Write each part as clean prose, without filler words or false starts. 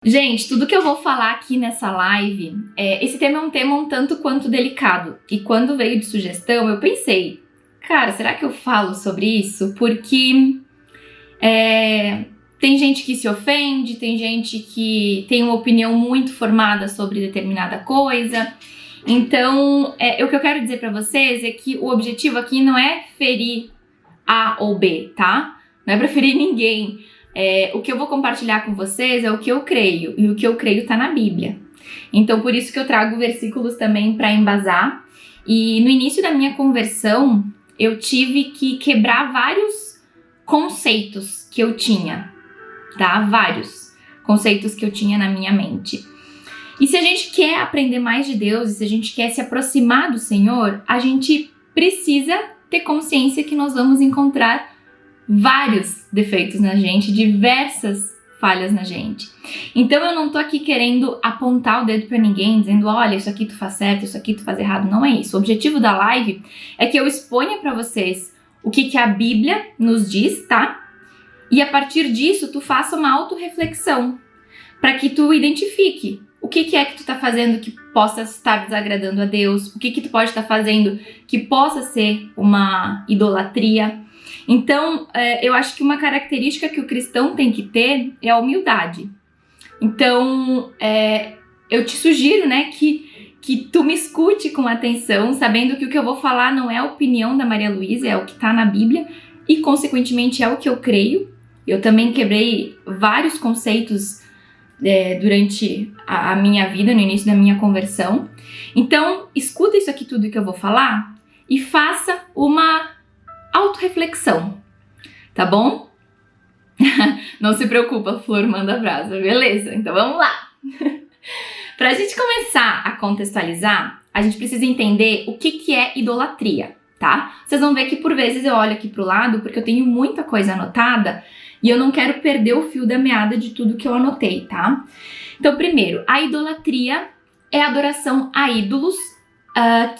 Gente, tudo que eu vou falar aqui nessa live, esse tema é um tema um tanto quanto delicado. E quando veio de sugestão, eu pensei, cara, será que eu falo sobre isso? Porque tem gente que se ofende, tem gente que tem uma opinião muito formada sobre determinada coisa. Então, o que eu quero dizer pra vocês é que o objetivo aqui não é ferir A ou B, tá? Não é pra ferir ninguém. O que eu vou compartilhar com vocês é o que eu creio, e o que eu creio tá na Bíblia. Então, por isso que eu trago versículos também para embasar. E no início da minha conversão, eu tive que quebrar vários conceitos que eu tinha, tá? Vários conceitos que eu tinha na minha mente. E se a gente quer aprender mais de Deus, e se a gente quer se aproximar do Senhor, a gente precisa ter consciência que nós vamos encontrar vários defeitos na gente, diversas falhas na gente. Então eu não tô aqui querendo apontar o dedo pra ninguém, dizendo, olha, isso aqui tu faz certo, isso aqui tu faz errado. Não é isso. O objetivo da live é que eu exponha pra vocês o que a Bíblia nos diz, tá? E a partir disso tu faça uma autorreflexão, pra que tu identifique o que é que tu tá fazendo que possa estar desagradando a Deus, o que tu pode estar fazendo que possa ser uma idolatria. Então, eu acho que uma característica que o cristão tem que ter é a humildade. Então, eu te sugiro, né, que tu me escute com atenção, sabendo que o que eu vou falar não é a opinião da Maria Luísa, é o que está na Bíblia e, consequentemente, é o que eu creio. Eu também quebrei vários conceitos durante a minha vida, no início da minha conversão. Então, escuta isso aqui tudo que eu vou falar e faça uma autorreflexão, tá bom? Não se preocupa, Flor manda brasa, beleza? Então vamos lá! Pra gente começar a contextualizar, a gente precisa entender o que é idolatria, tá? Vocês vão ver que por vezes eu olho aqui pro lado porque eu tenho muita coisa anotada e eu não quero perder o fio da meada de tudo que eu anotei, tá? Então, primeiro, a idolatria é a adoração a ídolos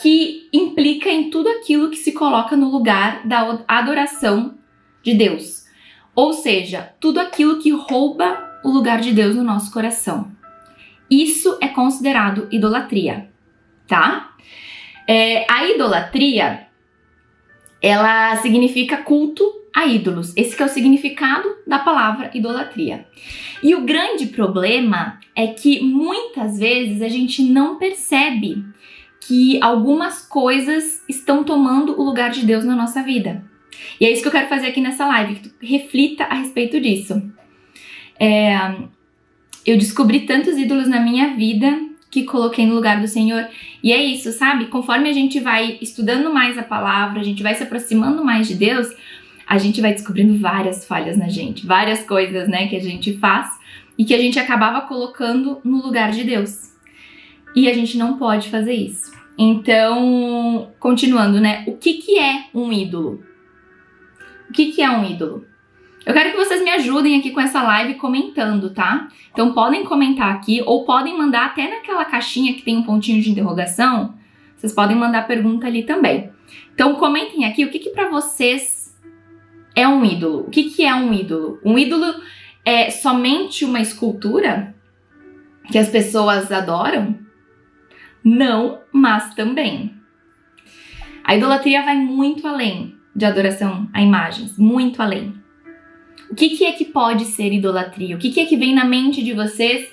que implica em tudo aquilo que se coloca no lugar da adoração de Deus. Ou seja, tudo aquilo que rouba o lugar de Deus no nosso coração. Isso é considerado idolatria, tá? A idolatria, ela significa culto a ídolos. Esse que é o significado da palavra idolatria. E o grande problema é que muitas vezes a gente não percebe que algumas coisas estão tomando o lugar de Deus na nossa vida. E é isso que eu quero fazer aqui nessa live, que tu reflita a respeito disso. Eu descobri tantos ídolos na minha vida que coloquei no lugar do Senhor. E é isso, sabe? Conforme a gente vai estudando mais a palavra, a gente vai se aproximando mais de Deus, a gente vai descobrindo várias falhas na gente, várias coisas, né, que a gente faz e que a gente acabava colocando no lugar de Deus. E a gente não pode fazer isso. Então, continuando, né? O que é um ídolo? O que é um ídolo? Eu quero que vocês me ajudem aqui com essa live comentando, tá? Então, podem comentar aqui ou podem mandar até naquela caixinha que tem um pontinho de interrogação. Vocês podem mandar pergunta ali também. Então, comentem aqui o que pra vocês é um ídolo. O que é um ídolo? Um ídolo é somente uma escultura que as pessoas adoram? Não, mas também. A idolatria vai muito além de adoração a imagens, muito além. O que é que pode ser idolatria? O que é que vem na mente de vocês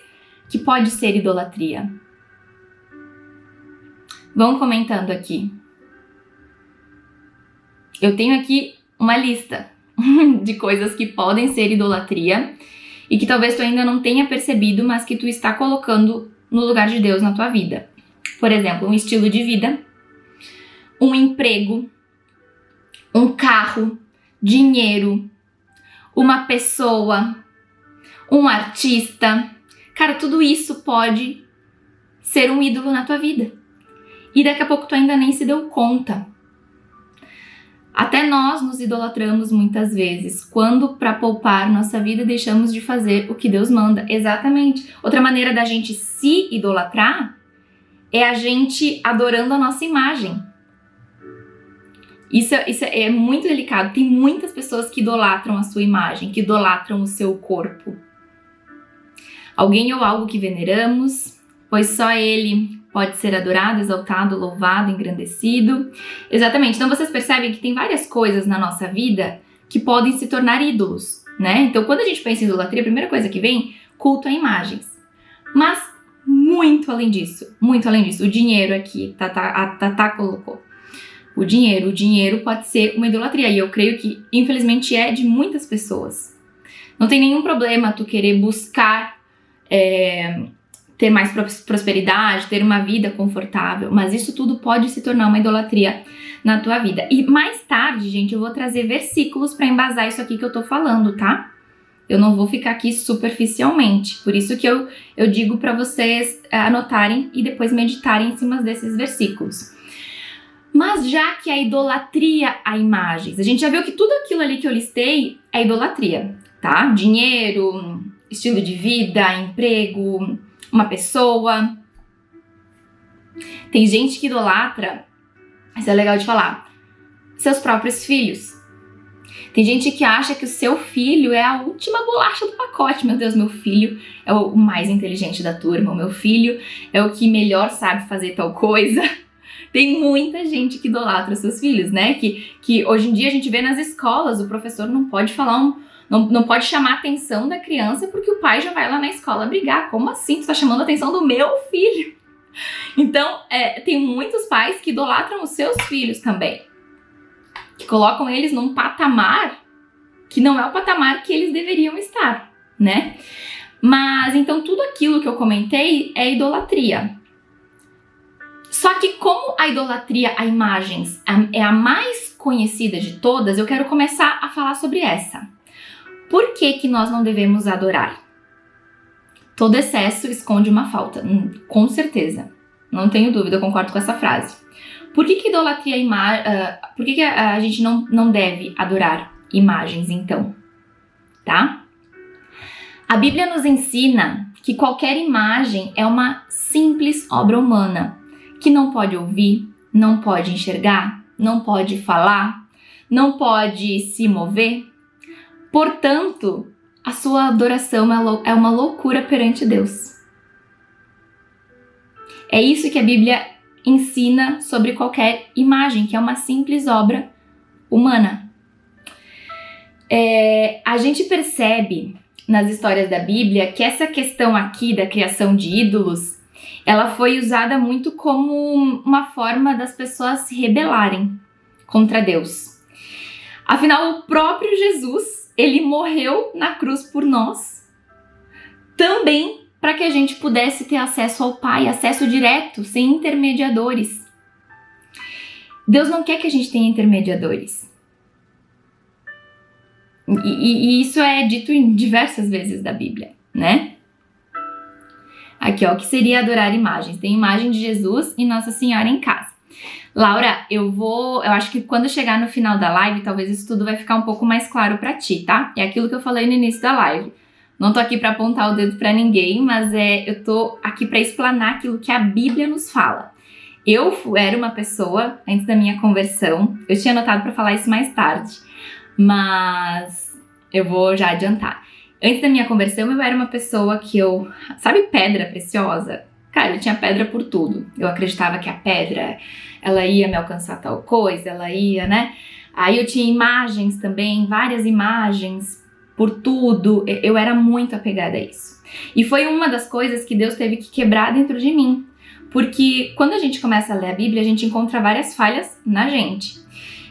que pode ser idolatria? Vão comentando aqui. Eu tenho aqui uma lista de coisas que podem ser idolatria e que talvez tu ainda não tenha percebido, mas que tu está colocando no lugar de Deus na tua vida. Por exemplo, um estilo de vida, um emprego, um carro, dinheiro, uma pessoa, um artista. Cara, tudo isso pode ser um ídolo na tua vida. E daqui a pouco tu ainda nem se deu conta. Até nós nos idolatramos muitas vezes, quando para poupar nossa vida deixamos de fazer o que Deus manda. Exatamente. Outra maneira da gente se idolatrar é a gente adorando a nossa imagem. Isso é muito delicado. Tem muitas pessoas que idolatram a sua imagem, que idolatram o seu corpo. alguém ou algo que veneramos, pois só ele pode ser adorado, exaltado, louvado, engrandecido. Exatamente. Então vocês percebem que tem várias coisas na nossa vida que podem se tornar ídolos, né? Então quando a gente pensa em idolatria, a primeira coisa que vem, culto a imagens. Mas muito além disso, o dinheiro aqui, a Tatá colocou. O dinheiro pode ser uma idolatria, e eu creio que infelizmente é de muitas pessoas. Não tem nenhum problema tu querer buscar ter mais prosperidade, ter uma vida confortável, mas isso tudo pode se tornar uma idolatria na tua vida. E mais tarde, gente, eu vou trazer versículos para embasar isso aqui que eu tô falando, tá? Eu não vou ficar aqui superficialmente, por isso que eu digo para vocês anotarem e depois meditarem em cima desses versículos. Mas já que a idolatria a imagens, a gente já viu que tudo aquilo ali que eu listei é idolatria, tá? Dinheiro, estilo de vida, emprego, uma pessoa. Tem gente que idolatra, isso é legal de falar, seus próprios filhos. Tem gente que acha que o seu filho é a última bolacha do pacote. Meu Deus, meu filho é o mais inteligente da turma, o meu filho é o que melhor sabe fazer tal coisa. Tem muita gente que idolatra seus filhos, né? Que hoje em dia a gente vê nas escolas, o professor não pode falar não pode chamar a atenção da criança porque o pai já vai lá na escola brigar. Como assim? Tu tá chamando a atenção do meu filho? Então, tem muitos pais que idolatram os seus filhos também. Que colocam eles num patamar que não é o patamar que eles deveriam estar, né? Mas, então, tudo aquilo que eu comentei é idolatria. Só que como a idolatria a imagens é a mais conhecida de todas, eu quero começar a falar sobre essa. Por que nós não devemos adorar? Todo excesso esconde uma falta, com certeza. Não tenho dúvida, eu concordo com essa frase. Por que idolatria por que a gente não deve adorar imagens, então? Tá? A Bíblia nos ensina que qualquer imagem é uma simples obra humana, que não pode ouvir, não pode enxergar, não pode falar, não pode se mover. Portanto, a sua adoração é uma loucura perante Deus. É isso que a Bíblia ensina sobre qualquer imagem, que é uma simples obra humana. A gente percebe nas histórias da Bíblia que essa questão aqui da criação de ídolos, ela foi usada muito como uma forma das pessoas se rebelarem contra Deus. Afinal, o próprio Jesus, ele morreu na cruz por nós, também para que a gente pudesse ter acesso ao Pai, acesso direto, sem intermediadores. Deus não quer que a gente tenha intermediadores. E isso é dito em diversas vezes da Bíblia, né? Aqui, ó, o que seria adorar imagens? Tem imagem de Jesus e Nossa Senhora em casa. Laura, eu acho que quando chegar no final da live, talvez isso tudo vai ficar um pouco mais claro pra ti, tá? É aquilo que eu falei no início da live. Não tô aqui pra apontar o dedo pra ninguém, mas eu tô aqui pra explanar aquilo que a Bíblia nos fala. Eu era uma pessoa, antes da minha conversão, eu tinha anotado pra falar isso mais tarde, mas eu vou já adiantar. Antes da minha conversão, eu era uma pessoa que sabe pedra preciosa? Cara, eu tinha pedra por tudo. Eu acreditava que a pedra, ela ia me alcançar tal coisa, ela ia, né? Aí eu tinha imagens também, várias imagens por tudo. Eu era muito apegada a isso. E foi uma das coisas que Deus teve que quebrar dentro de mim. Porque quando a gente começa a ler a Bíblia, a gente encontra várias falhas na gente.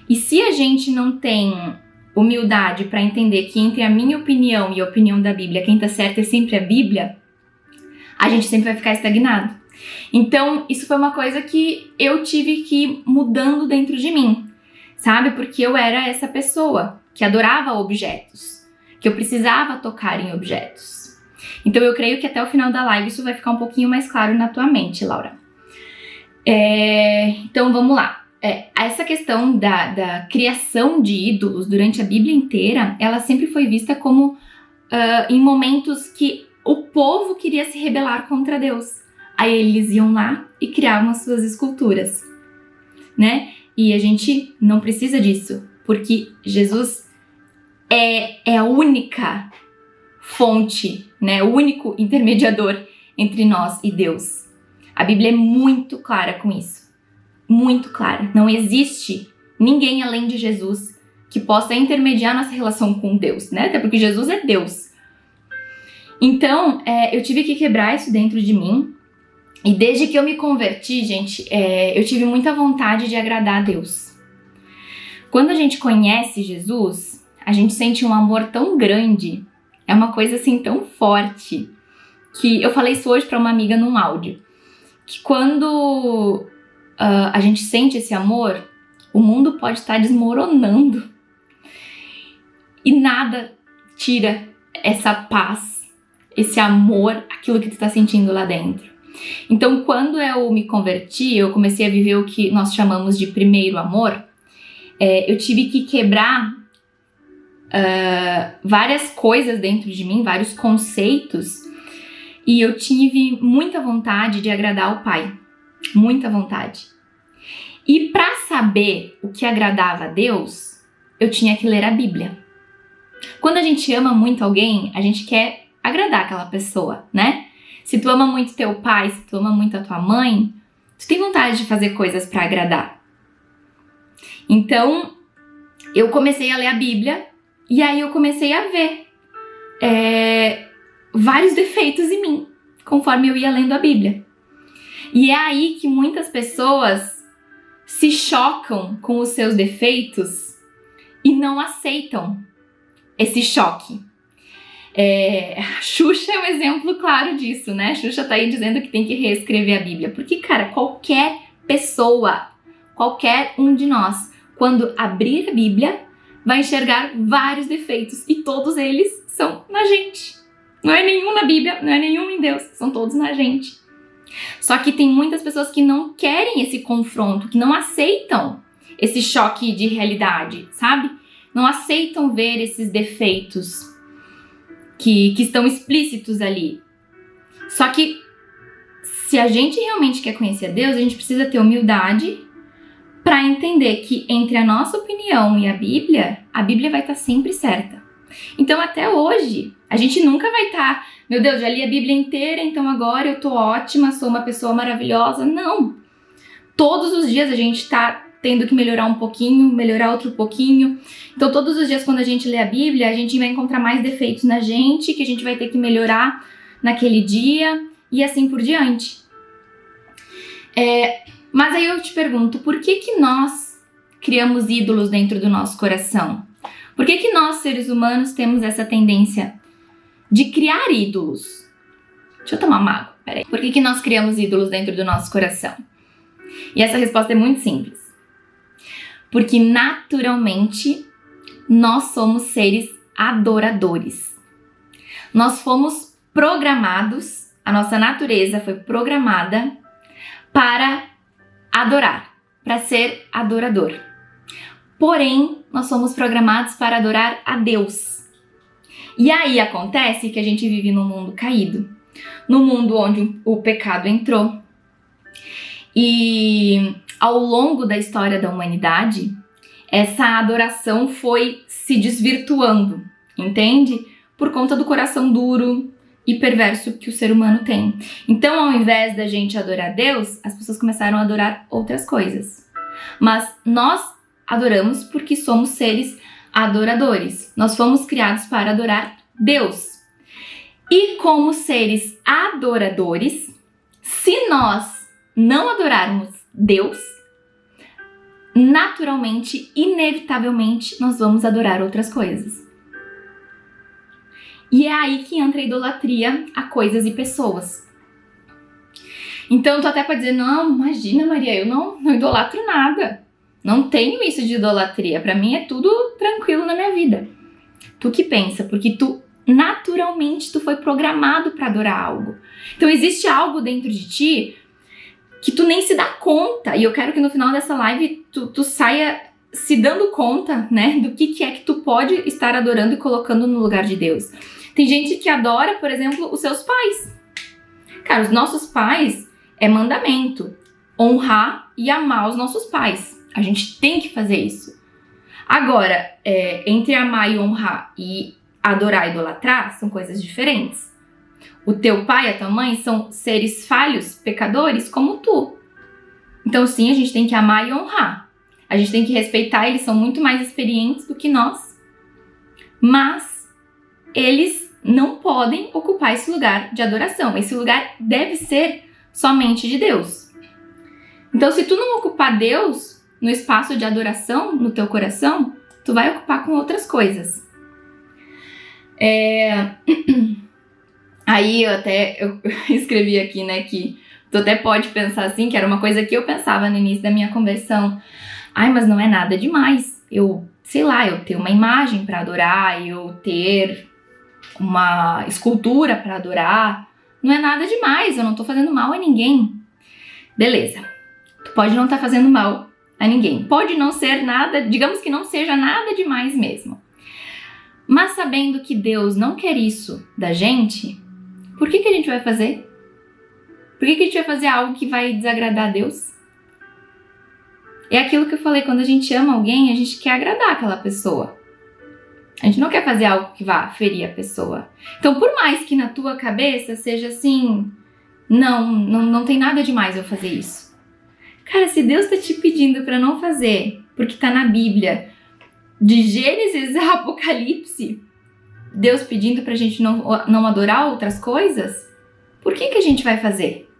E se a gente não tem humildade para entender que entre a minha opinião e a opinião da Bíblia, quem tá certo é sempre a Bíblia, a gente sempre vai ficar estagnado. Então, isso foi uma coisa que eu tive que ir mudando dentro de mim, sabe? Porque eu era essa pessoa que adorava objetos, que eu precisava tocar em objetos. Então, eu creio que até o final da live isso vai ficar um pouquinho mais claro na tua mente, Laura. Então, vamos lá. Essa questão da criação de ídolos durante a Bíblia inteira, ela sempre foi vista como em momentos que o povo queria se rebelar contra Deus. Aí eles iam lá e criavam as suas esculturas, né? E a gente não precisa disso, porque Jesus é a única fonte, né? O único intermediador entre nós e Deus. A Bíblia é muito clara com isso. Muito clara. Não existe ninguém além de Jesus que possa intermediar nossa relação com Deus, né? Até porque Jesus é Deus. Então, eu tive que quebrar isso dentro de mim. E desde que eu me converti, gente, eu tive muita vontade de agradar a Deus. Quando a gente conhece Jesus, a gente sente um amor tão grande, é uma coisa assim tão forte, que eu falei isso hoje para uma amiga num áudio, que quando a gente sente esse amor, o mundo pode estar desmoronando e nada tira essa paz, esse amor, aquilo que tu tá sentindo lá dentro. Então, quando eu me converti, eu comecei a viver o que nós chamamos de primeiro amor. Eu tive que quebrar várias coisas dentro de mim, vários conceitos, e eu tive muita vontade de agradar o Pai, muita vontade. E para saber o que agradava a Deus, eu tinha que ler a Bíblia. Quando a gente ama muito alguém, a gente quer agradar aquela pessoa, né? Se tu ama muito teu pai, se tu ama muito a tua mãe, tu tem vontade de fazer coisas para agradar. Então, eu comecei a ler a Bíblia e aí eu comecei a ver vários defeitos em mim, conforme eu ia lendo a Bíblia. E é aí que muitas pessoas se chocam com os seus defeitos e não aceitam esse choque. A Xuxa é um exemplo claro disso, né? A Xuxa tá aí dizendo que tem que reescrever a Bíblia. Porque, cara, qualquer pessoa, qualquer um de nós, quando abrir a Bíblia, vai enxergar vários defeitos. E todos eles são na gente. Não é nenhum na Bíblia, não é nenhum em Deus. São todos na gente. Só que tem muitas pessoas que não querem esse confronto, que não aceitam esse choque de realidade, sabe? Não aceitam ver esses defeitos que estão explícitos ali. Só que se a gente realmente quer conhecer a Deus, a gente precisa ter humildade para entender que entre a nossa opinião e a Bíblia vai estar sempre certa. Então até hoje, a gente nunca vai estar, meu Deus, já li a Bíblia inteira, então agora eu tô ótima, sou uma pessoa maravilhosa. Não! Todos os dias a gente tá tendo que melhorar um pouquinho, melhorar outro pouquinho. Então todos os dias quando a gente lê a Bíblia, a gente vai encontrar mais defeitos na gente, que a gente vai ter que melhorar naquele dia e assim por diante. Mas aí eu te pergunto, por que nós criamos ídolos dentro do nosso coração? Por que nós, seres humanos, temos essa tendência de criar ídolos? Deixa eu tomar uma água, peraí. Por que nós criamos ídolos dentro do nosso coração? E essa resposta é muito simples. Porque naturalmente nós somos seres adoradores. Nós fomos programados, a nossa natureza foi programada para adorar, para ser adorador. Porém, nós somos programados para adorar a Deus. E aí acontece que a gente vive num mundo caído, num mundo onde o pecado entrou. E ao longo da história da humanidade, essa adoração foi se desvirtuando, entende? Por conta do coração duro e perverso que o ser humano tem. Então, ao invés da gente adorar Deus, as pessoas começaram a adorar outras coisas. Mas nós adoramos porque somos seres adoradores. Nós fomos criados para adorar Deus. E como seres adoradores, se nós não adorarmos Deus, naturalmente, inevitavelmente, nós vamos adorar outras coisas. E é aí que entra a idolatria a coisas e pessoas. Então, tu até pode dizer, não, imagina, Maria, eu não idolatro nada. Não tenho isso de idolatria. Pra mim é tudo tranquilo na minha vida. Tu que pensa, porque tu, naturalmente, tu foi programado pra adorar algo. Então, existe algo dentro de ti que tu nem se dá conta. E eu quero que no final dessa live tu saia se dando conta, né, do que é que tu pode estar adorando e colocando no lugar de Deus. Tem gente que adora, por exemplo, os seus pais. Cara, os nossos pais é mandamento. Honrar e amar os nossos pais. A gente tem que fazer isso. Agora, entre amar e honrar e adorar e idolatrar são coisas diferentes. O teu pai e a tua mãe são seres falhos, pecadores, como tu. Então sim, a gente tem que amar e honrar. A gente tem que respeitar, eles são muito mais experientes do que nós. Mas eles não podem ocupar esse lugar de adoração. Esse lugar deve ser somente de Deus. Então se tu não ocupar Deus no espaço de adoração, no teu coração, tu vai ocupar com outras coisas. Aí eu escrevi aqui, né, que tu até pode pensar assim, que era uma coisa que eu pensava no início da minha conversão. Ai, mas não é nada demais. Eu ter uma imagem para adorar, eu ter uma escultura para adorar. Não é nada demais, eu não tô fazendo mal a ninguém. Beleza. Tu pode não estar fazendo mal a ninguém. Pode não ser nada, digamos que não seja nada demais mesmo. Mas sabendo que Deus não quer isso da gente, por que a gente vai fazer? Por que a gente vai fazer algo que vai desagradar a Deus? É aquilo que eu falei, quando a gente ama alguém, a gente quer agradar aquela pessoa. A gente não quer fazer algo que vá ferir a pessoa. Então, por mais que na tua cabeça seja assim, não tem nada demais eu fazer isso. Cara, se Deus tá te pedindo pra não fazer, porque tá na Bíblia, de Gênesis a Apocalipse, Deus pedindo pra gente não adorar outras coisas, por que a gente vai fazer?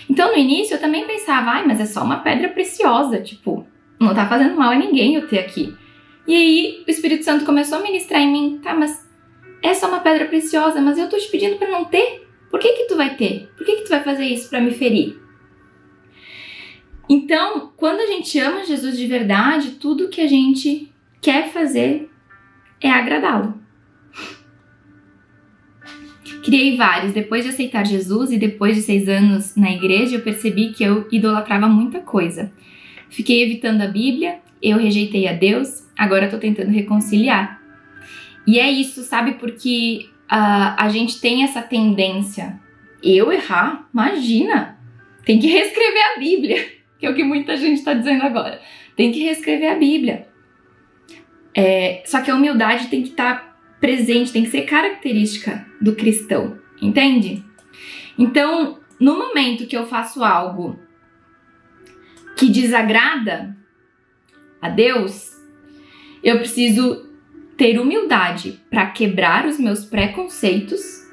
Então, no início, eu também pensava, mas é só uma pedra preciosa, tipo, não tá fazendo mal a ninguém eu ter aqui. E aí, o Espírito Santo começou a ministrar em mim, tá, mas é só uma pedra preciosa, mas eu tô te pedindo pra não ter? Por que tu vai ter? Por que tu vai fazer isso pra me ferir? Então, quando a gente ama Jesus de verdade, tudo que a gente quer fazer é agradá-lo. Criei vários. Depois de aceitar Jesus e depois de 6 anos na igreja, eu percebi que eu idolatrava muita coisa. Fiquei evitando a Bíblia, eu rejeitei a Deus, agora eu tô tentando reconciliar. E é isso, sabe? Porque a gente tem essa tendência. Eu errar? Imagina! Tem que reescrever a Bíblia, que é o que muita gente tá dizendo agora. Tem que reescrever a Bíblia. Só que a humildade tem que estar presente, tem que ser característica do cristão, entende? Então, no momento que eu faço algo que desagrada a Deus, eu preciso ter humildade para quebrar os meus preconceitos,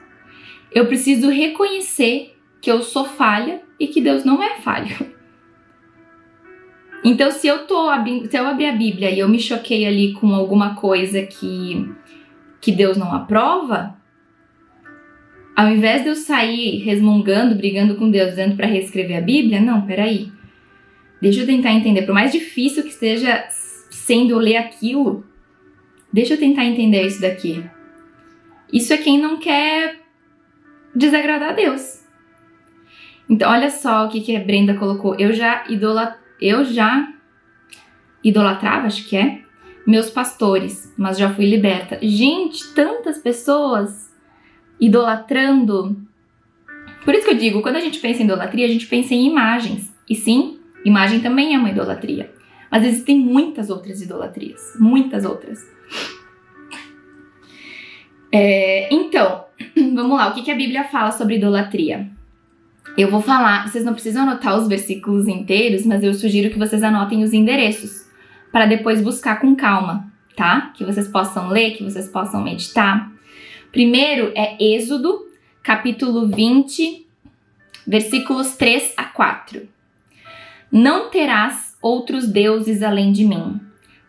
eu preciso reconhecer que eu sou falha e que Deus não é falho. Então, se eu abrir a Bíblia e eu me choquei ali com alguma coisa que Deus não aprova, ao invés de eu sair resmungando, brigando com Deus, dizendo para reescrever a Bíblia, não, peraí. Deixa eu tentar entender. Por mais difícil que esteja sendo eu ler aquilo, deixa eu tentar entender isso daqui. Isso é quem não quer desagradar a Deus. Então, olha só o que a Brenda colocou. Eu já idolatrava, acho que é, meus pastores, mas já fui liberta. Gente, tantas pessoas idolatrando. Por isso que eu digo, quando a gente pensa em idolatria, a gente pensa em imagens. E sim, imagem também é uma idolatria. Mas existem muitas outras idolatrias. Muitas outras. Então, vamos lá. O que a Bíblia fala sobre idolatria? Eu vou falar, vocês não precisam anotar os versículos inteiros, mas eu sugiro que vocês anotem os endereços, para depois buscar com calma, tá? Que vocês possam ler, que vocês possam meditar. Primeiro é Êxodo, capítulo 20, versículos 3 a 4. Não terás outros deuses além de mim.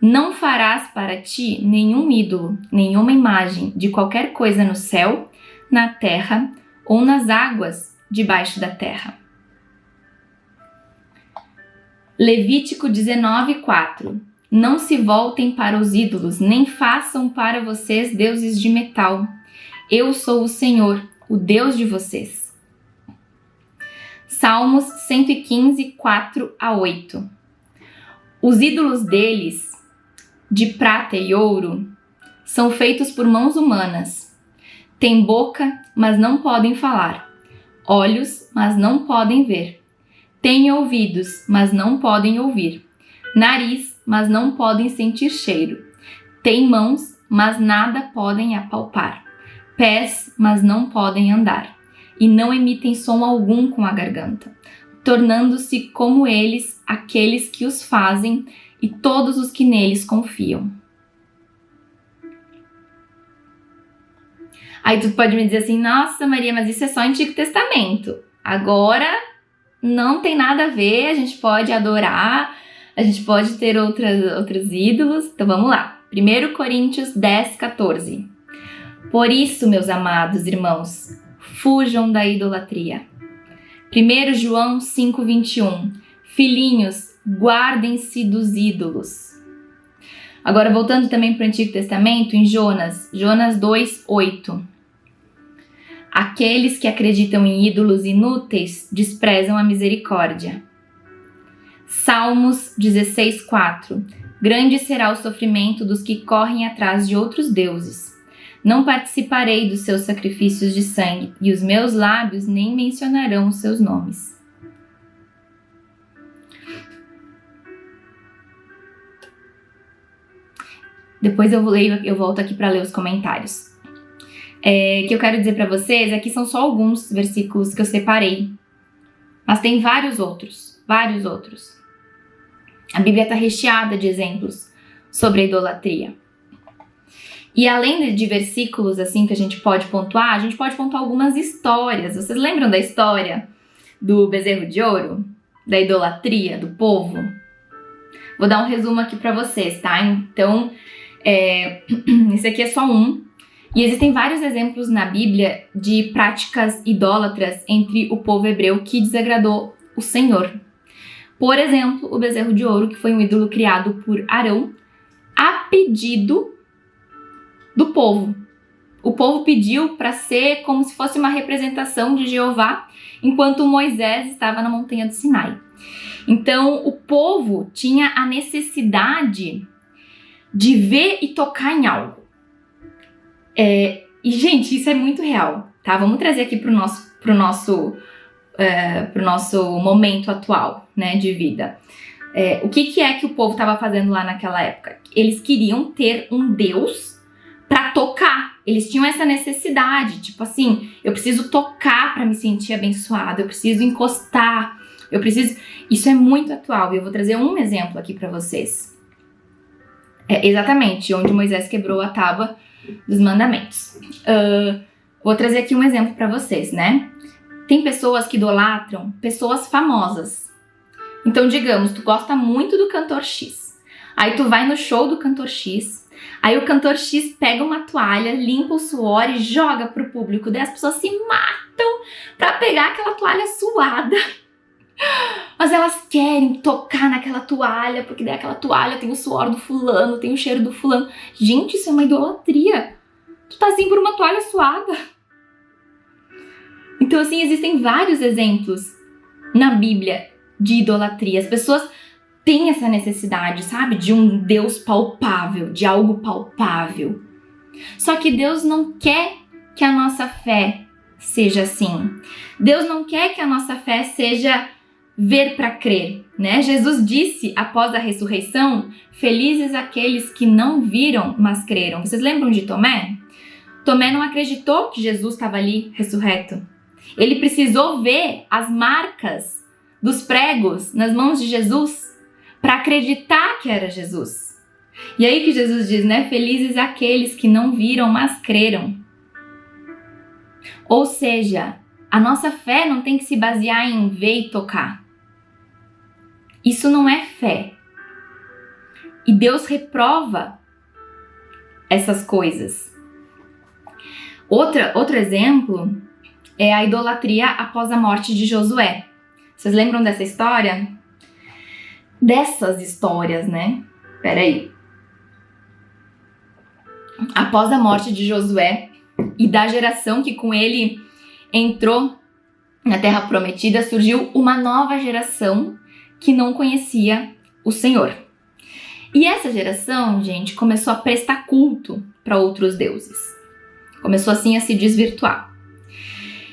Não farás para ti nenhum ídolo, nenhuma imagem de qualquer coisa no céu, na terra ou nas águas debaixo da terra. Levítico 19:4. Não se voltem para os ídolos, nem façam para vocês deuses de metal. Eu sou o Senhor, o Deus de vocês. Salmos 115, 4 a 8. Os ídolos deles, de prata e ouro, são feitos por mãos humanas. Têm boca, mas não podem falar. Olhos, mas não podem ver. Têm ouvidos, mas não podem ouvir. Nariz, mas não podem sentir cheiro. Têm mãos, mas nada podem apalpar, pés, mas não podem andar, e não emitem som algum com a garganta, tornando-se como eles aqueles que os fazem e todos os que neles confiam. Aí tu pode me dizer assim, nossa Maria, mas isso é só Antigo Testamento. Agora não tem nada a ver, a gente pode adorar, a gente pode ter outros ídolos. Então vamos lá. 1 Coríntios 10, 14. Por isso, meus amados irmãos, fujam da idolatria. 1 João 5, 21. Filhinhos, guardem-se dos ídolos. Agora voltando também para o Antigo Testamento, em Jonas 2, 8. Aqueles que acreditam em ídolos inúteis desprezam a misericórdia. Salmos 16, 4. Grande será o sofrimento dos que correm atrás de outros deuses. Não participarei dos seus sacrifícios de sangue, e os meus lábios nem mencionarão os seus nomes. Depois eu volto aqui para ler os comentários. Que eu quero dizer para vocês, aqui são só alguns versículos que eu separei, mas tem vários outros. A Bíblia está recheada de exemplos sobre a idolatria. E além de versículos assim que a gente pode pontuar algumas histórias. Vocês lembram da história do bezerro de ouro? Da idolatria do povo? Vou dar um resumo aqui para vocês, tá? Então, esse aqui é só um. E existem vários exemplos na Bíblia de práticas idólatras entre o povo hebreu que desagradou o Senhor. Por exemplo, o bezerro de ouro, que foi um ídolo criado por Arão a pedido do povo. O povo pediu para ser como se fosse uma representação de Jeová, enquanto Moisés estava na montanha do Sinai. Então, o povo tinha a necessidade de ver e tocar em algo. E, gente, isso é muito real, tá? Vamos trazer aqui pro nosso momento atual, né, de vida. O que é que o povo estava fazendo lá naquela época? Eles queriam ter um Deus para tocar. Eles tinham essa necessidade, tipo assim, eu preciso tocar para me sentir abençoado, eu preciso encostar, Isso é muito atual e eu vou trazer um exemplo aqui para vocês. Exatamente onde Moisés quebrou a tábua dos mandamentos. Vou trazer aqui um exemplo para vocês, né? Tem pessoas que idolatram pessoas famosas. Então, digamos, tu gosta muito do cantor X. Aí tu vai no show do cantor X. Aí o cantor X pega uma toalha, limpa o suor e joga pro público. Daí as pessoas se matam pra pegar aquela toalha suada. Mas elas querem tocar naquela toalha, porque daí aquela toalha tem o suor do fulano, tem o cheiro do fulano. Gente, isso é uma idolatria. Tu tá assim por uma toalha suada. Então, assim, existem vários exemplos na Bíblia de idolatria. As pessoas têm essa necessidade, sabe? De um Deus palpável, de algo palpável. Só que Deus não quer que a nossa fé seja assim. Deus não quer que a nossa fé seja ver para crer, né? Jesus disse após a ressurreição, felizes aqueles que não viram, mas creram. Vocês lembram de Tomé? Tomé não acreditou que Jesus estava ali ressurreto. Ele precisou ver as marcas dos pregos nas mãos de Jesus para acreditar que era Jesus. E aí que Jesus diz, né? Felizes aqueles que não viram, mas creram. Ou seja, a nossa fé não tem que se basear em ver e tocar. Isso não é fé. E Deus reprova essas coisas. Outro exemplo é a idolatria após a morte de Josué. Vocês lembram dessa história? Dessas histórias, né? Peraí. Após a morte de Josué e da geração que com ele entrou na Terra Prometida, surgiu uma nova geração que não conhecia o Senhor. E essa geração, gente, começou a prestar culto para outros deuses. Começou assim a se desvirtuar.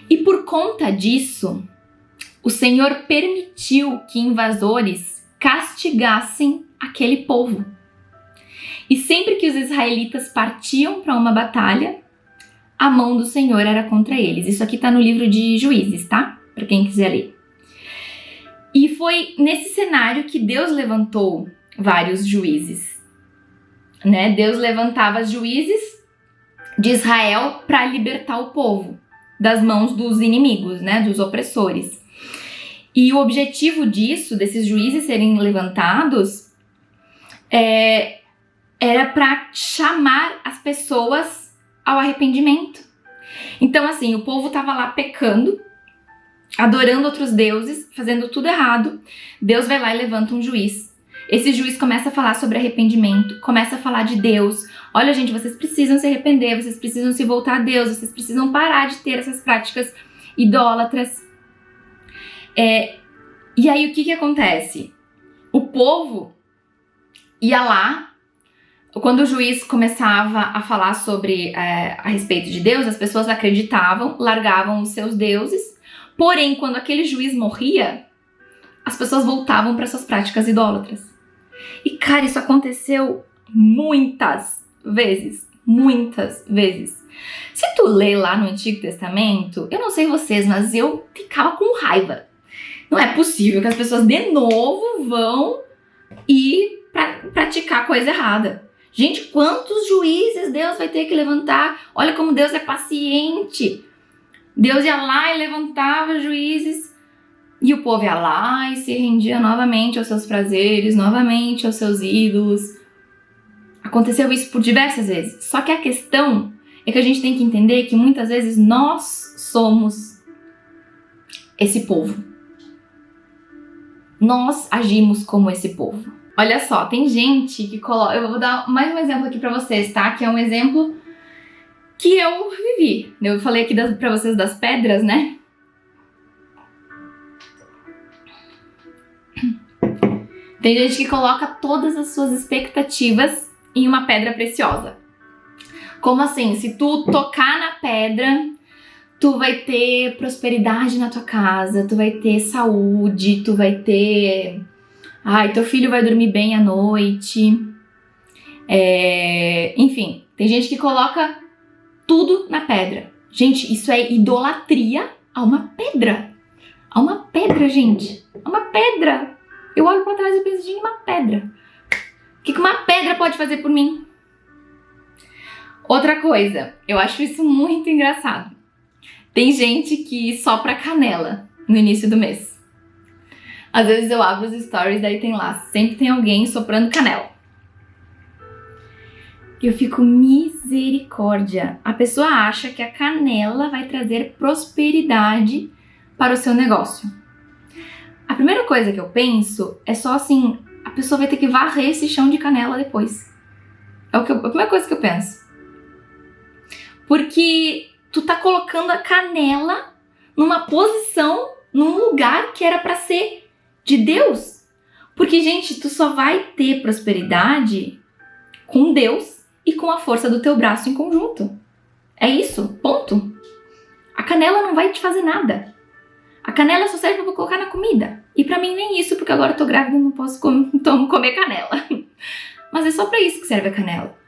E por conta disso, o Senhor permitiu que invasores castigassem aquele povo. E sempre que os israelitas partiam para uma batalha, a mão do Senhor era contra eles. Isso aqui está no livro de Juízes, tá? Para quem quiser ler. E foi nesse cenário que Deus levantou vários juízes, né? Deus levantava juízes de Israel para libertar o povo das mãos dos inimigos, né? Dos opressores. E o objetivo disso, desses juízes serem levantados, era para chamar as pessoas ao arrependimento. Então, assim, o povo estava lá pecando, adorando outros deuses, fazendo tudo errado. Deus vai lá e levanta um juiz. Esse juiz começa a falar sobre arrependimento, começa a falar de Deus. Olha, gente, vocês precisam se arrepender, vocês precisam se voltar a Deus, vocês precisam parar de ter essas práticas idólatras. E aí, o que acontece? O povo ia lá, quando o juiz começava a falar sobre a respeito de Deus, as pessoas acreditavam, largavam os seus deuses. Porém, quando aquele juiz morria, as pessoas voltavam para suas práticas idólatras. E, cara, isso aconteceu muitas vezes. Muitas vezes. Se tu lê lá no Antigo Testamento, eu não sei vocês, mas eu ficava com raiva. Não é possível que as pessoas de novo vão ir praticar coisa errada. Gente, quantos juízes Deus vai ter que levantar? Olha como Deus é paciente. Deus ia lá e levantava juízes e o povo ia lá e se rendia novamente aos seus prazeres, novamente aos seus ídolos. Aconteceu isso por diversas vezes. Só que a questão é que a gente tem que entender que muitas vezes nós somos esse povo. Nós agimos como esse povo. Olha só, tem gente que coloca... Eu vou dar mais um exemplo aqui pra vocês, tá? Que é um exemplo que eu vivi. Eu falei aqui pra vocês das pedras, né? Tem gente que coloca todas as suas expectativas em uma pedra preciosa. Como assim? Se tu tocar na pedra, tu vai ter prosperidade na tua casa, tu vai ter saúde, tu vai ter... teu filho vai dormir bem à noite. Enfim, tem gente que coloca tudo na pedra. Gente, isso é idolatria a uma pedra. A uma pedra, gente. A uma pedra. Eu olho pra trás e penso, gente, uma pedra. O que uma pedra pode fazer por mim? Outra coisa, eu acho isso muito engraçado. Tem gente que sopra canela no início do mês. Às vezes eu abro os stories, daí tem lá, sempre tem alguém soprando canela. Eu fico, misericórdia. A pessoa acha que a canela vai trazer prosperidade para o seu negócio. A primeira coisa que eu penso é só assim, a pessoa vai ter que varrer esse chão de canela depois. A primeira coisa que eu penso. Porque tu tá colocando a canela numa posição, num lugar que era para ser de Deus. Porque, gente, tu só vai ter prosperidade com Deus e com a força do teu braço em conjunto. É isso, ponto. A canela não vai te fazer nada. A canela só serve pra colocar na comida. E pra mim nem isso, porque agora eu tô grávida e não posso comer canela. Mas é só pra isso que serve a canela.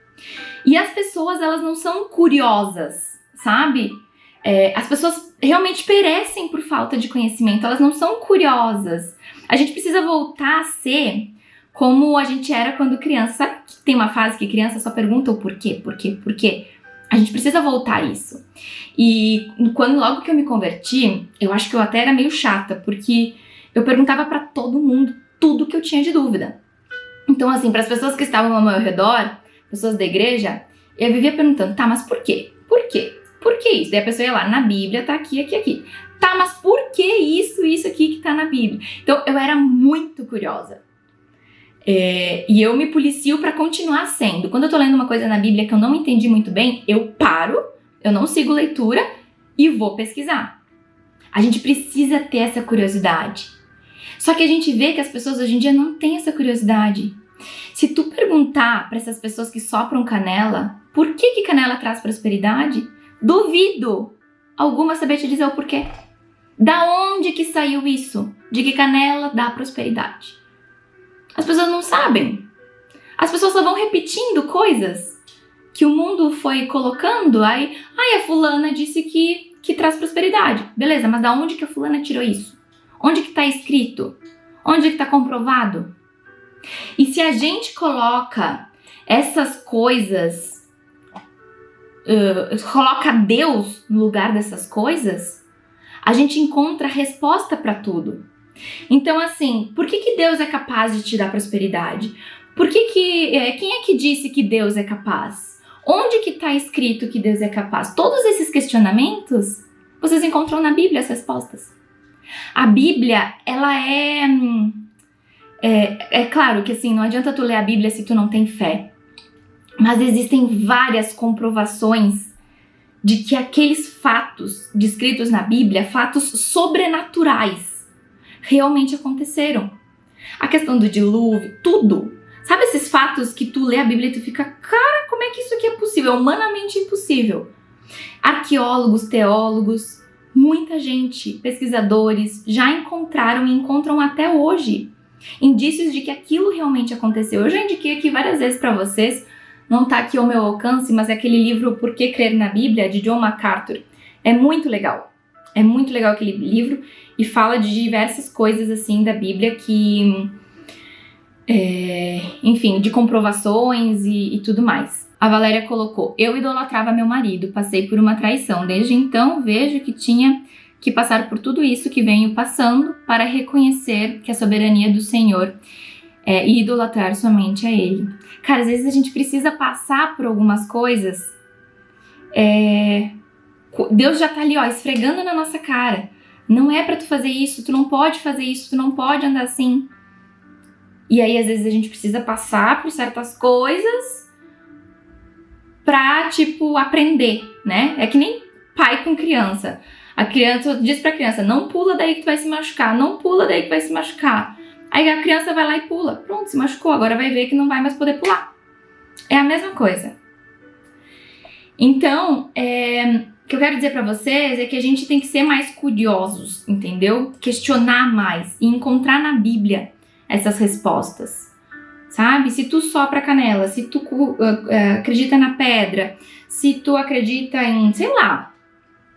E as pessoas, elas não são curiosas, sabe? As pessoas realmente perecem por falta de conhecimento. Elas não são curiosas. A gente precisa voltar a ser como a gente era quando criança. Sabe que tem uma fase que criança só pergunta o porquê, porquê, porquê? A gente precisa voltar a isso. E logo que eu me converti, eu acho que eu até era meio chata, porque eu perguntava pra todo mundo tudo que eu tinha de dúvida. Então, assim, para as pessoas que estavam ao meu redor, pessoas da igreja, eu vivia perguntando, tá, mas por quê? Por quê? Por que isso? Daí a pessoa ia lá, na Bíblia tá aqui, aqui, aqui. Tá, mas por que isso aqui que tá na Bíblia? Então, eu era muito curiosa. E eu me policio pra continuar sendo. Quando eu tô lendo uma coisa na Bíblia que eu não entendi muito bem, eu paro, eu não sigo leitura e vou pesquisar. A gente precisa ter essa curiosidade. Só que a gente vê que as pessoas hoje em dia não têm essa curiosidade. Se tu perguntar pra essas pessoas que sopram canela, por que canela traz prosperidade? Duvido alguma saber te dizer o porquê. Da onde que saiu isso? De que canela dá prosperidade? As pessoas não sabem. As pessoas só vão repetindo coisas que o mundo foi colocando. Aí a fulana disse que traz prosperidade. Beleza, mas da onde que a fulana tirou isso? Onde que tá escrito? Onde que tá comprovado? E se a gente coloca essas coisas, coloca Deus no lugar dessas coisas, a gente encontra a resposta para tudo. Então, assim, por que Deus é capaz de te dar prosperidade? Quem é que disse que Deus é capaz? Onde que está escrito que Deus é capaz? Todos esses questionamentos, vocês encontram na Bíblia as respostas. A Bíblia, ela é claro que assim, não adianta tu ler a Bíblia se tu não tem fé. Mas existem várias comprovações de que aqueles fatos descritos na Bíblia, fatos sobrenaturais, realmente aconteceram. A questão do dilúvio, tudo. Sabe esses fatos que tu lê a Bíblia e tu fica, cara, como é que isso aqui é possível? É humanamente impossível. Arqueólogos, teólogos, muita gente, pesquisadores, já encontraram e encontram até hoje indícios de que aquilo realmente aconteceu. Eu já indiquei aqui várias vezes para vocês, não tá aqui ao meu alcance, mas é aquele livro Por que Crer na Bíblia, de John MacArthur. É muito legal. É muito legal aquele livro e fala de diversas coisas assim da Bíblia que, enfim, de comprovações e tudo mais. A Valéria colocou: eu idolatrava meu marido, passei por uma traição. Desde então vejo que tinha que passar por tudo isso que venho passando para reconhecer que a soberania do Senhor e idolatrar somente a Ele. Cara, às vezes a gente precisa passar por algumas coisas. Deus já tá ali, ó, esfregando na nossa cara. Não é pra tu fazer isso, tu não pode fazer isso, tu não pode andar assim. E aí, às vezes, a gente precisa passar por certas coisas pra, tipo, aprender, né? É que nem pai com criança. A criança diz pra criança, não pula daí que tu vai se machucar, não pula daí que vai se machucar. Aí a criança vai lá e pula. Pronto, se machucou, agora vai ver que não vai mais poder pular. É a mesma coisa. Então, o que eu quero dizer pra vocês é que a gente tem que ser mais curiosos, entendeu? Questionar mais e encontrar na Bíblia essas respostas, sabe? Se tu sopra a canela, se tu acredita na pedra, se tu acredita em, sei lá,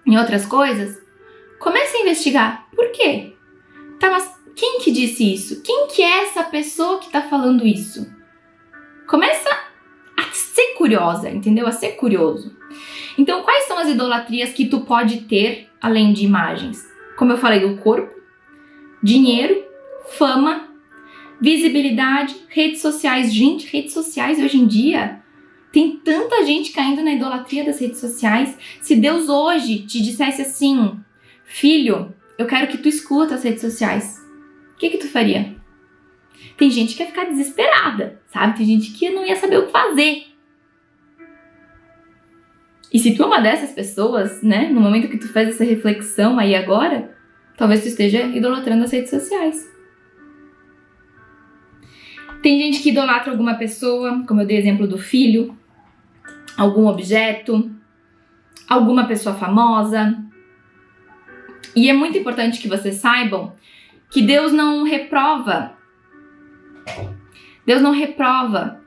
em outras coisas, comece a investigar. Por quê? Tá, mas quem que disse isso? Quem que é essa pessoa que tá falando isso? Começa a ser curiosa, entendeu? A ser curioso. Então, quais são as idolatrias que tu pode ter além de imagens? Como eu falei, o corpo, dinheiro, fama, visibilidade, redes sociais. Gente, redes sociais hoje em dia, tem tanta gente caindo na idolatria das redes sociais. Se Deus hoje te dissesse assim, filho, eu quero que tu exclua as redes sociais, o que tu faria? Tem gente que ia ficar desesperada, sabe? Tem gente que não ia saber o que fazer. E se tu é uma dessas pessoas, né, no momento que tu faz essa reflexão aí agora, talvez tu esteja idolatrando as redes sociais. Tem gente que idolatra alguma pessoa, como eu dei exemplo do filho, algum objeto, alguma pessoa famosa. E é muito importante que vocês saibam que Deus não reprova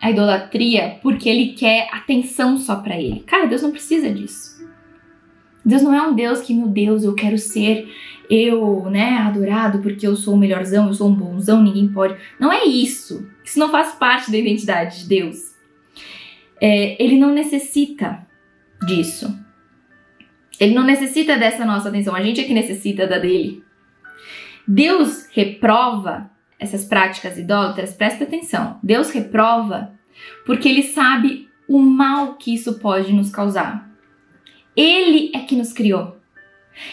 a idolatria porque Ele quer atenção só pra Ele. Cara, Deus não precisa disso. Deus não é um Deus que, meu Deus, eu quero ser adorado porque eu sou o melhorzão, eu sou um bonzão, ninguém pode. Não é isso. Isso não faz parte da identidade de Deus. Ele não necessita disso. Ele não necessita dessa nossa atenção. A gente é que necessita da dele. Deus reprova essas práticas idólatras, presta atenção. Deus reprova porque Ele sabe o mal que isso pode nos causar. Ele é que nos criou.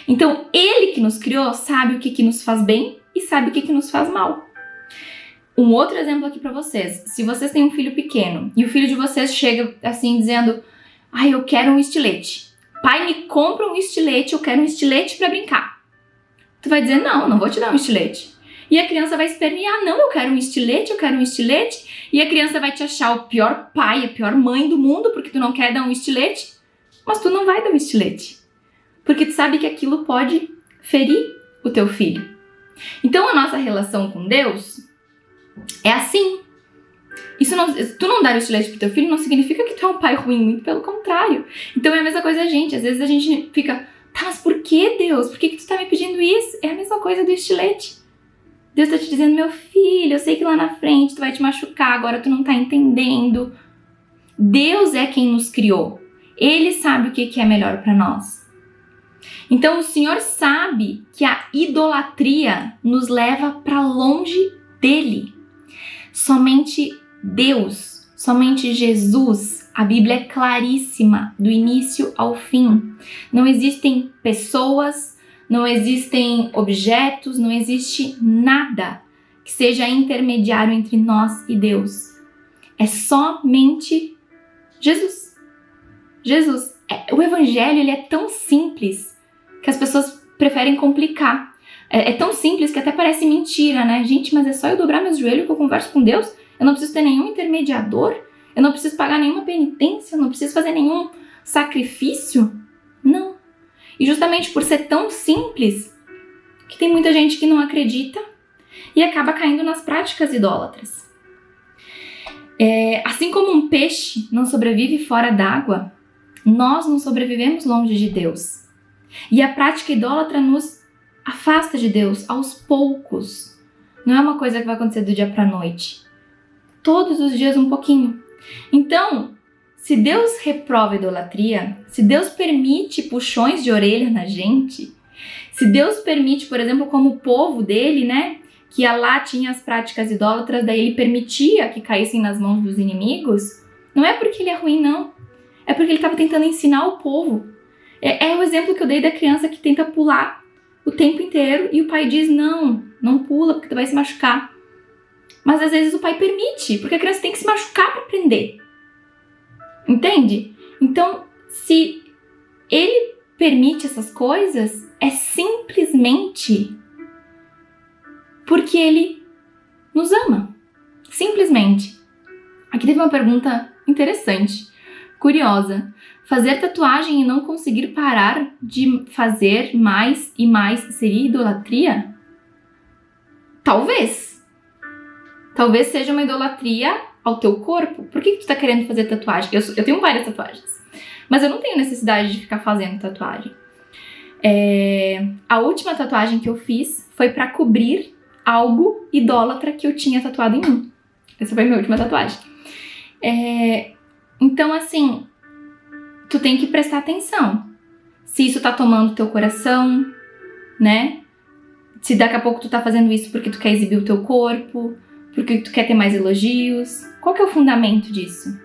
Então, Ele que nos criou sabe o que nos faz bem e sabe o que nos faz mal. Um outro exemplo aqui pra vocês. Se vocês têm um filho pequeno e o filho de vocês chega assim dizendo: ai, eu quero um estilete. Pai, me compra um estilete, eu quero um estilete pra brincar. Tu vai dizer: não vou te dar um estilete. E a criança vai espernear: não, eu quero um estilete, eu quero um estilete. E a criança vai te achar o pior pai, a pior mãe do mundo porque tu não quer dar um estilete. Mas tu não vai dar um estilete. Porque tu sabe que aquilo pode ferir o teu filho. Então a nossa relação com Deus é assim. Tu não dar o estilete pro teu filho não significa que tu é um pai ruim, muito pelo contrário. Então é a mesma coisa a gente. Às vezes a gente fica, tá, mas por que, Deus? Por que tu tá me pedindo isso? É a mesma coisa do estilete. Deus tá te dizendo, meu filho, eu sei que lá na frente tu vai te machucar, agora tu não tá entendendo. Deus é quem nos criou. Ele sabe o que é melhor pra nós. Então o Senhor sabe que a idolatria nos leva pra longe dele. Somente Deus, somente Jesus, a Bíblia é claríssima do início ao fim. Não existem pessoas, não existem objetos, não existe nada que seja intermediário entre nós e Deus. É somente Jesus. Jesus. O Evangelho ele é tão simples que as pessoas preferem complicar. É tão simples que até parece mentira, né? Gente, mas é só eu dobrar meus joelhos que eu converso com Deus? Eu não preciso ter nenhum intermediador? Eu não preciso pagar nenhuma penitência? Eu não preciso fazer nenhum sacrifício? Não. E justamente por ser tão simples, que tem muita gente que não acredita e acaba caindo nas práticas idólatras. Assim como um peixe não sobrevive fora d'água, nós não sobrevivemos longe de Deus. E a prática idólatra nos afasta de Deus aos poucos. Não é uma coisa que vai acontecer do dia para a noite. Todos os dias um pouquinho. Então, se Deus reprova a idolatria, se Deus permite puxões de orelha na gente, se Deus permite, por exemplo, como o povo dele, né, que lá tinha as práticas idólatras, daí ele permitia que caíssem nas mãos dos inimigos, não é porque ele é ruim, não. É porque ele estava tentando ensinar o povo. É o exemplo que eu dei da criança que tenta pular o tempo inteiro e o pai diz, não pula porque tu vai se machucar. Mas às vezes o pai permite, porque a criança tem que se machucar para aprender. Entende? Então, se ele permite essas coisas, é simplesmente porque ele nos ama. Simplesmente. Aqui teve uma pergunta interessante, curiosa. Fazer tatuagem e não conseguir parar de fazer mais e mais seria idolatria? Talvez. Talvez seja uma idolatria ao teu corpo. Por que tu tá querendo fazer tatuagem? Eu tenho várias tatuagens, mas eu não tenho necessidade de ficar fazendo tatuagem. A última tatuagem que eu fiz foi pra cobrir algo idólatra que eu tinha tatuado em mim. Essa foi a minha última tatuagem. Então, assim, tu tem que prestar atenção. Se isso tá tomando teu coração, né? Se daqui a pouco tu tá fazendo isso porque tu quer exibir o teu corpo, porque tu quer ter mais elogios. Qual que é o fundamento disso?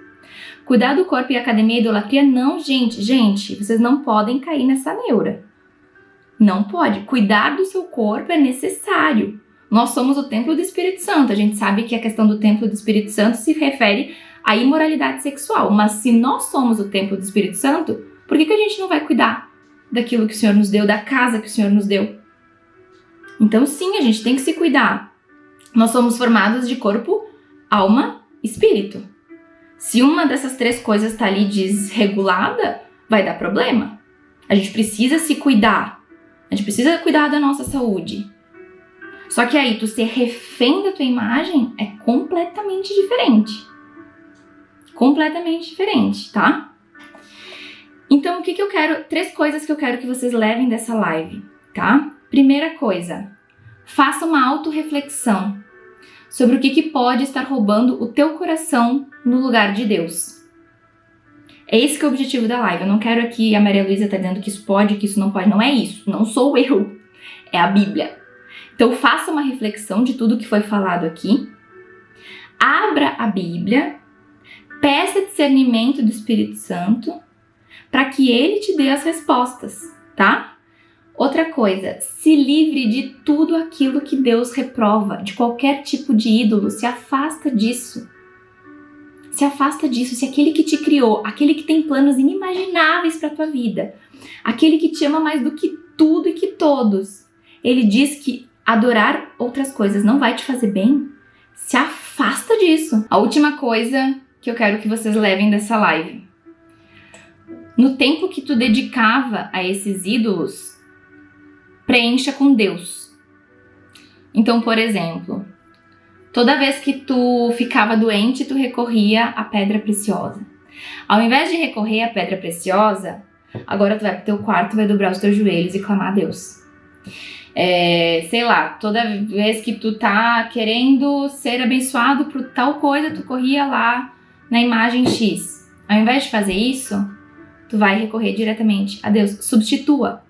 Cuidar do corpo e academia e idolatria? Não, gente, vocês não podem cair nessa neura. Não pode. Cuidar do seu corpo é necessário. Nós somos o templo do Espírito Santo. A gente sabe que a questão do templo do Espírito Santo se refere à imoralidade sexual. Mas se nós somos o templo do Espírito Santo, por que a gente não vai cuidar daquilo que o Senhor nos deu, da casa que o Senhor nos deu? Então sim, a gente tem que se cuidar. Nós somos formados de corpo, alma, espírito. Se uma dessas três coisas está ali desregulada, vai dar problema. A gente precisa se cuidar. A gente precisa cuidar da nossa saúde. Só que aí, tu ser refém da tua imagem é completamente diferente. Completamente diferente, tá? Então, o que eu quero... 3 coisas que eu quero que vocês levem dessa live, tá? Primeira coisa, faça uma autorreflexão sobre o que pode estar roubando o teu coração no lugar de Deus. É esse que é o objetivo da live. Eu não quero aqui a Maria Luísa tá dizendo que isso pode, que isso não pode. Não é isso. Não sou eu. É a Bíblia. Então faça uma reflexão de tudo que foi falado aqui. Abra a Bíblia. Peça discernimento do Espírito Santo para que ele te dê as respostas, tá? Outra coisa, se livre de tudo aquilo que Deus reprova, de qualquer tipo de ídolo, se afasta disso. Se afasta disso, se aquele que te criou, aquele que tem planos inimagináveis para tua vida, aquele que te ama mais do que tudo e que todos, ele diz que adorar outras coisas não vai te fazer bem, se afasta disso. A última coisa que eu quero que vocês levem dessa live. No tempo que tu dedicava a esses ídolos, preencha com Deus. Então, por exemplo, Toda vez que tu ficava doente, tu recorria à pedra preciosa. Ao invés de recorrer à pedra preciosa, agora tu vai pro teu quarto, vai dobrar os teus joelhos e clamar a Deus. Sei lá, toda vez que tu tá querendo ser abençoado por tal coisa, tu corria lá na imagem X. Ao invés de fazer isso, tu vai recorrer diretamente a Deus. Substitua.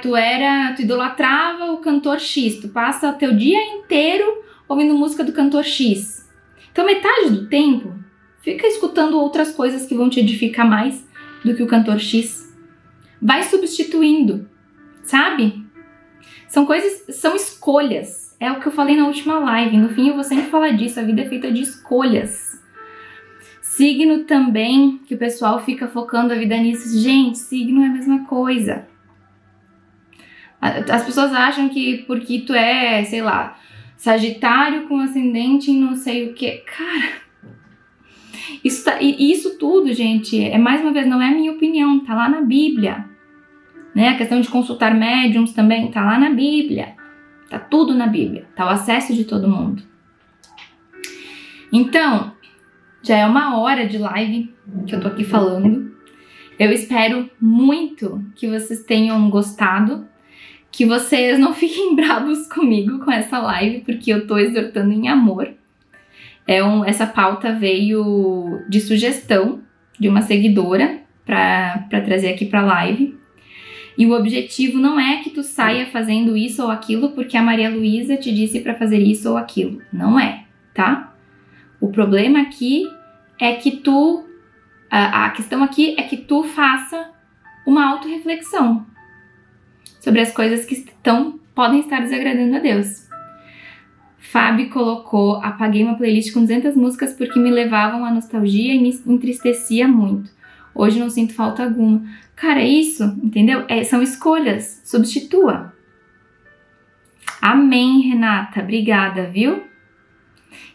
Tu idolatrava o cantor X, tu passa o teu dia inteiro ouvindo música do cantor X. Então metade do tempo, fica escutando outras coisas que vão te edificar mais do que o cantor X. Vai substituindo, sabe? São escolhas. É o que eu falei na última live. No fim eu vou sempre falar disso. A vida é feita de escolhas. Signo também, que o pessoal fica focando a vida nisso. Gente, signo é a mesma coisa. As pessoas acham que porque tu é, sei lá, Sagitário com ascendente em não sei o que. Cara, isso tudo, gente, mais uma vez, não é a minha opinião. Tá lá na Bíblia. Né? A questão de consultar médiums também tá lá na Bíblia. Tá tudo na Bíblia. Tá o acesso de todo mundo. Então, já é 1 hora de live que eu tô aqui falando. Eu espero muito que vocês tenham gostado. Que vocês não fiquem bravos comigo com essa live, porque eu tô exortando em amor. Essa pauta veio de sugestão de uma seguidora pra trazer aqui pra live. E o objetivo não é que tu saia fazendo isso ou aquilo porque a Maria Luísa te disse pra fazer isso ou aquilo. Não é, tá? O problema aqui é que a questão aqui é que tu faça uma autorreflexão sobre as coisas que podem estar desagradando a Deus. Fábio colocou: apaguei uma playlist com 200 músicas porque me levavam à nostalgia e me entristecia muito. Hoje não sinto falta alguma. Cara, é isso, entendeu? São escolhas. Substitua. Amém, Renata. Obrigada, viu?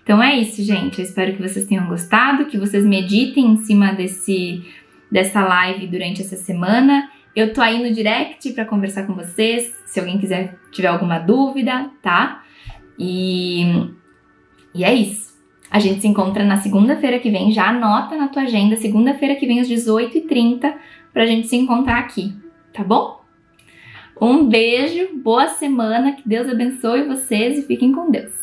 Então é isso, gente. Eu espero que vocês tenham gostado, que vocês meditem em cima dessa live durante essa semana. Eu tô aí no direct pra conversar com vocês, se alguém tiver alguma dúvida, tá? E é isso. A gente se encontra na segunda-feira que vem, já anota na tua agenda, segunda-feira que vem às 18h30, pra gente se encontrar aqui, tá bom? Um beijo, boa semana, que Deus abençoe vocês e fiquem com Deus.